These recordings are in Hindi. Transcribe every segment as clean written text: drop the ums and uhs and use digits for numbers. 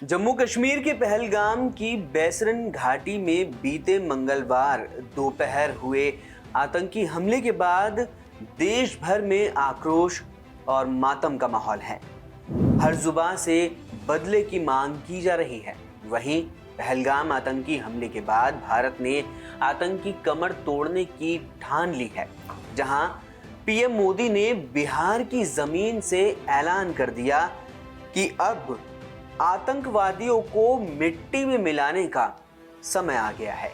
जम्मू कश्मीर के पहलगाम की बैसरन घाटी में बीते मंगलवार दोपहर हुए आतंकी हमले के बाद देश भर में आक्रोश और मातम का माहौल है। हर जुबान से बदले की मांग की जा रही है। वहीं पहलगाम आतंकी हमले के बाद भारत ने आतंकी कमर तोड़ने की ठान ली है। जहां पीएम मोदी ने बिहार की जमीन से ऐलान कर दिया कि अब आतंकवादियों को मिट्टी में मिलाने का समय आ गया है।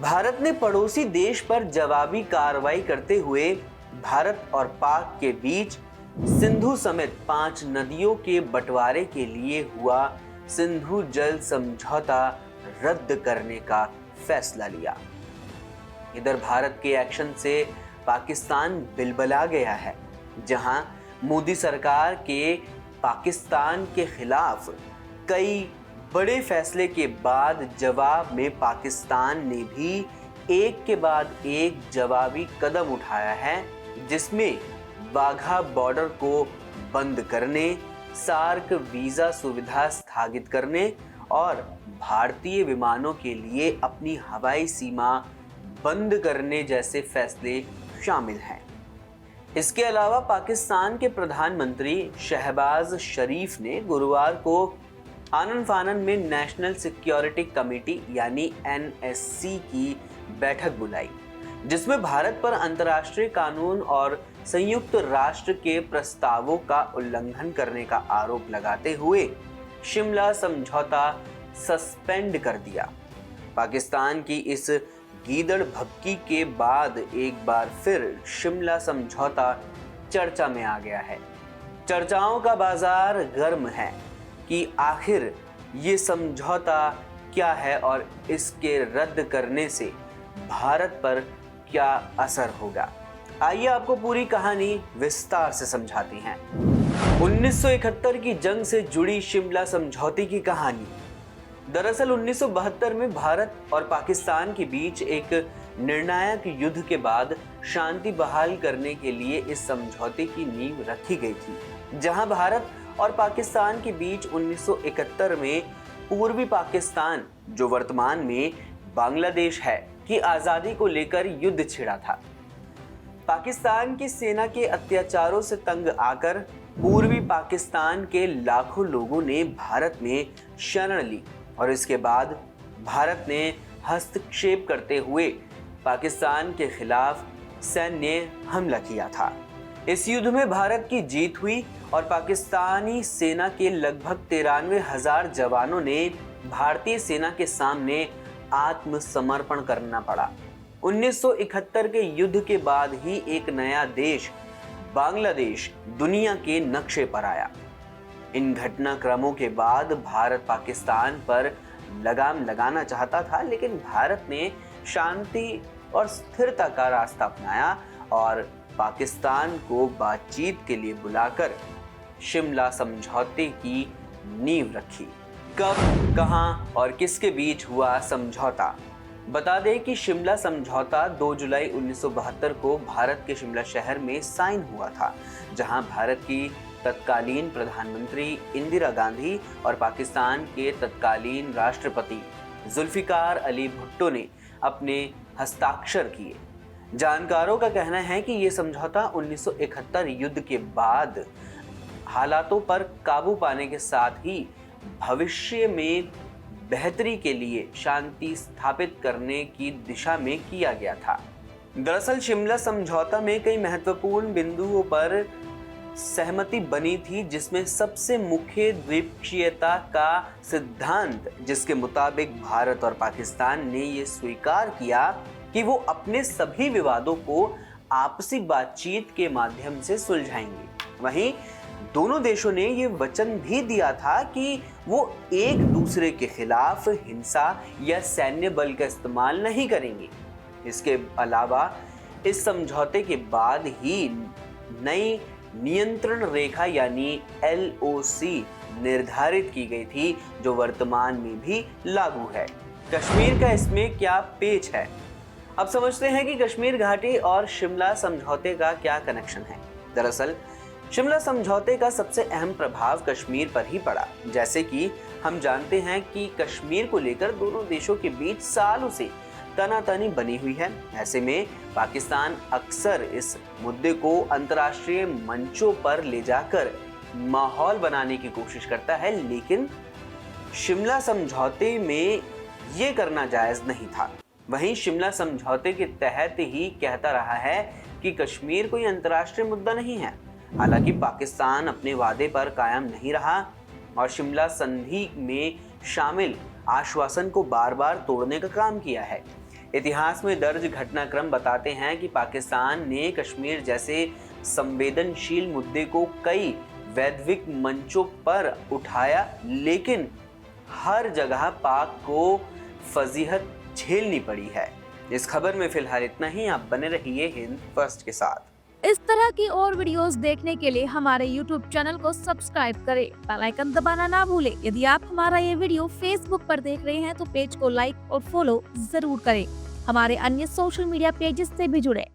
भारत ने पड़ोसी देश पर जवाबी कार्रवाई करते हुए भारत और पाक के बीच सिंधु समेत 5 नदियों के बंटवारे के लिए हुआ सिंधु जल समझौता रद्द करने का फैसला लिया। इधर भारत के एक्शन से पाकिस्तान बिलबला गया है। जहां मोदी सरकार के पाकिस्तान के खिलाफ कई बड़े फैसले के बाद जवाब में पाकिस्तान ने भी एक के बाद एक जवाबी कदम उठाया है, जिसमें वाघा बॉर्डर को बंद करने, सार्क वीजा सुविधा स्थगित करने और भारतीय विमानों के लिए अपनी हवाई सीमा बंद करने जैसे फैसले शामिल हैं। इसके अलावा पाकिस्तान के प्रधानमंत्री शहबाज शरीफ ने गुरुवार को आनन फानन में नेशनल सिक्योरिटी कमेटी यानी एनएससी की बैठक बुलाई, जिसमें भारत पर अंतर्राष्ट्रीय कानून और संयुक्त राष्ट्र के प्रस्तावों का उल्लंघन करने का आरोप लगाते हुए शिमला समझौता सस्पेंड कर दिया। पाकिस्तान की इस गीदड़ भभकी के बाद एक बार फिर शिमला समझौता चर्चा में आ गया है। चर्चाओं का बाजार गर्म है कि आखिर ये समझौता क्या है और इसके रद्द करने से भारत पर क्या असर होगा। आइए आपको पूरी कहानी विस्तार से समझाते हैं। 1971 की जंग से जुड़ी शिमला समझौते की कहानी। दरअसल 1972 में भारत और पाकिस्तान के बीच एक निर्णायक युद्ध के बाद शांति बहाल करने के लिए इस समझौते की नींव रखी गई थी। जहां भारत और पाकिस्तान के बीच 1971 में पूर्वी पाकिस्तान, जो वर्तमान में बांग्लादेश है, की आजादी को लेकर युद्ध छिड़ा था। पाकिस्तान की सेना के अत्याचारों से तंग आकर पूर्वी पाकिस्तान के लाखों लोगों ने भारत में शरण ली और इसके बाद भारत ने हस्तक्षेप करते हुए पाकिस्तान के खिलाफ सैन्य हमला किया था। इस युद्ध में भारत की जीत हुई और पाकिस्तानी सेना के लगभग 93,000 जवानों ने भारतीय सेना के सामने आत्मसमर्पण करना पड़ा। 1971 के युद्ध के बाद ही एक नया देश बांग्लादेश दुनिया के नक्शे पर आया। इन घटनाक्रमों के बाद भारत पाकिस्तान पर लगाम लगाना चाहता था, लेकिन भारत ने शांति और स्थिरता का रास्ता अपनाया और पाकिस्तान को बातचीत के लिए बुलाकर शिमला समझौते की नींव रखी। कब, कहां और किसके बीच हुआ समझौता? बता दें कि शिमला समझौता 2 जुलाई 1972 को भारत के शिमला शहर में साइन हुआ था, जहां भारत की तत्कालीन प्रधानमंत्री इंदिरा गांधी और पाकिस्तान के तत्कालीन राष्ट्रपति जुल्फिकार अली भुट्टो ने अपने हस्ताक्षर किए। जानकारों का कहना है कि ये समझौता 1971 युद्ध के बाद हालातों पर काबू पाने के साथ ही भविष्य में बेहतरी के लिए शांति स्थापित करने की दिशा में किया गया था। दरअसल शिमला समझौता में कई महत्वपूर्ण बिंदुओं पर सहमति बनी थी, जिसमें सबसे मुख्य द्विपक्षीयता का सिद्धांत, जिसके मुताबिक भारत और पाकिस्तान ने ये स्वीकार किया कि वो अपने सभी विवादों को आपसी बातचीत के माध्यम से सुलझाएंगे। वहीं दोनों देशों ने ये वचन भी दिया था कि वो एक दूसरे के खिलाफ हिंसा या सैन्य बल का इस्तेमाल नहीं करेंगे। इसके अलावा इस समझौते के बाद ही नई नियंत्रण रेखा यानी LOC निर्धारित की गई थी, जो वर्तमान में भी लागू है। कश्मीर का इसमें क्या पेच है? अब समझते हैं कि कश्मीर घाटी और शिमला समझौते का क्या कनेक्शन है। दरअसल शिमला समझौते का सबसे अहम प्रभाव कश्मीर पर ही पड़ा। जैसे कि हम जानते हैं कि कश्मीर को लेकर दोनों देशों के बीच सालों से तनातनी बनी हुई है। ऐसे में पाकिस्तान अक्सर इस मुद्दे को अंतर्राष्ट्रीय मंचों पर ले जाकर माहौल बनाने की कोशिश करता है, लेकिन शिमला समझौते में ये करना जायज नहीं था। वहीं शिमला समझौते के तहत ही कहता रहा है कि कश्मीर कोई अंतर्राष्ट्रीय मुद्दा नहीं है। हालांकि पाकिस्तान अपने वादे पर कायम नहीं रहा और शिमला संधि में शामिल आश्वासन को बार बार तोड़ने का काम किया है। इतिहास में दर्ज घटनाक्रम बताते हैं कि पाकिस्तान ने कश्मीर जैसे संवेदनशील मुद्दे को कई वैश्विक मंचों पर उठाया, लेकिन हर जगह पाक को फजीहत झेलनी पड़ी है। इस खबर में फिलहाल इतना ही। आप बने रहिए हिंद फर्स्ट के साथ। इस तरह की और वीडियोस देखने के लिए हमारे YouTube चैनल को सब्सक्राइब करें, बेल आइकन दबाना ना भूलें। यदि आप हमारा ये वीडियो Facebook पर देख रहे हैं तो पेज को लाइक और फॉलो जरूर करें। हमारे अन्य सोशल मीडिया पेजेस से भी जुड़े।